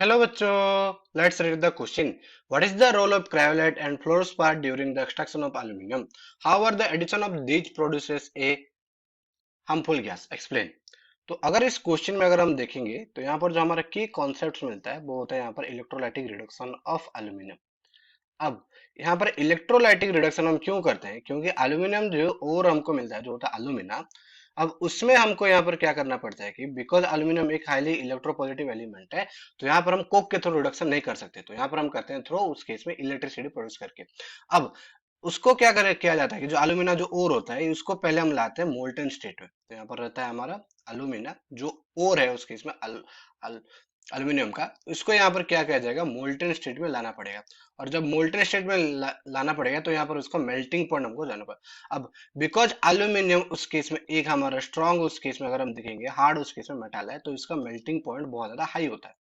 Hello बच्चों, let's read the question. What is the role of craveolite and fluorspar during the extraction of aluminium? However, the addition of these produces a harmful gas. Explain. तो अगर इस question में अगर हम देखेंगे तो यहाँ पर जो हमारा की कॉन्सेप्ट मिलता है वो होता है यहाँ पर इलेक्ट्रोलाइटिक रिडक्शन ऑफ एल्यूमिनियम। अब यहाँ पर इलेक्ट्रोलाइटिक रिडक्शन हम क्यों करते हैं? क्योंकि एल्यूमिनियम जो और हमको मिलता है जो होता है एल्यूमिना। अब उसमें हमको यहाँ पर क्या करना पड़ता है कि बिकॉज एल्यूमिनियम एक हाईली इलेक्ट्रोपॉजिटिव एलिमेंट है, तो यहाँ पर हम कोक के थ्रू रिडक्शन नहीं कर सकते, तो यहाँ पर हम करते हैं थ्रू उस केस में इलेक्ट्रिसिटी प्रोड्यूस करके। अब उसको क्या करे किया जाता है कि जो एल्यूमिना जो ओर होता है उसको पहले हम लाते हैं मोल्टन स्टेट में, तो यहाँ पर रहता है हमारा एल्यूमिना जो ओर है उस केस में एल्यूमिनियम का, इसको यहाँ पर क्या किया जाएगा मोल्टन स्टेट में लाना पड़ेगा। और जब मोल्टन स्टेट में लाना पड़ेगा तो यहाँ पर उसका मेल्टिंग पॉइंट हमको जाना पड़ेगा। अब बिकॉज एल्यूमिनियम उस केस में एक हमारा स्ट्रॉन्ग, उस केस में अगर हम देखेंगे हार्ड उस केस में मेटल है, तो इसका मेल्टिंग पॉइंट बहुत ज्यादा हाई होता है।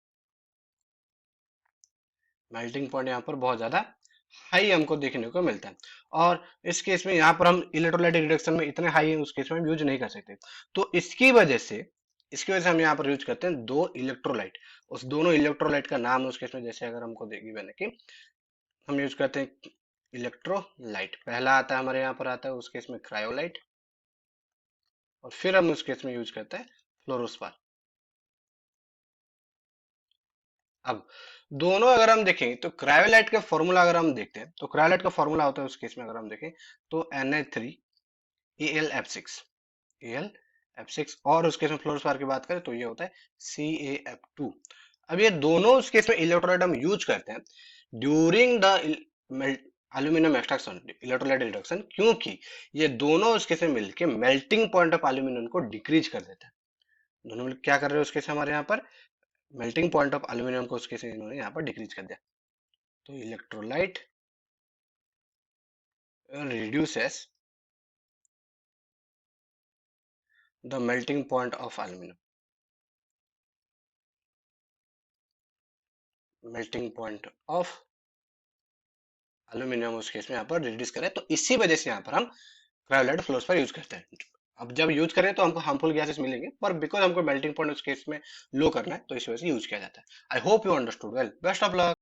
मेल्टिंग पॉइंट यहाँ पर बहुत ज्यादा हाई हमको देखने को मिलता है। और इस केस में यहाँ पर हम इलेक्ट्रोलाइटिक रिडक्शन में इतने हाई उस केस में हम यूज नहीं कर सकते, तो इसकी वजह से हम यहाँ पर यूज करते हैं दो इलेक्ट्रोलाइट। उस दोनों इलेक्ट्रोलाइट का नाम उस केस में जैसे अगर हमको देगी मैंने कि हम यूज करते हैं इलेक्ट्रोलाइट। पहला आता है हमारे यहाँ पर आता है उस केस में क्रायोलाइट, और फिर हम उस केस में यूज करते हैं फ्लोरोस्पार। अब दोनों अगर हम देखें तो क्रायोलाइट का फॉर्मूला अगर हम देखते हैं तो क्रायोलाइट का फॉर्मूला होता है उस केस में अगर हम देखें तो Na3 Al F6 Al F6, और उस केस में फ्लोरोस्पार की बात करें तो ये होता है CaF2। अब ये दोनों उस केस में इलेक्ट्रोलाइट हम यूज करते हैं during the aluminium extraction electrolyte reduction, क्योंकि ये दोनों उसके से मिलके मेल्टिंग पॉइंट ऑफ एल्यूमिनियम को डिक्रीज कर देते हैं। दोनों मिलकर क्या कर रहे हैं उसके से हमारे यहाँ पर मेल्टिंग पॉइंट ऑफ एल्यूमिनियम को उसके से इन्होंने यहाँ पर डिक्रीज कर दिया। तो electrolyte reduces the melting point of aluminum, melting point of aluminium उस केस में यहाँ पर रिड्यूस करें, तो इसी वजह से यहाँ पर हम क्रायोलाइट फ्लोर्स पर यूज करते हैं। अब जब यूज करें तो हमको हार्मफुल गैसेस मिलेंगे, पर बिकॉज हमको मेल्टिंग पॉइंट उस केस में लो करना है तो इस वजह से यूज किया जाता है। I hope you understood well. Best of luck.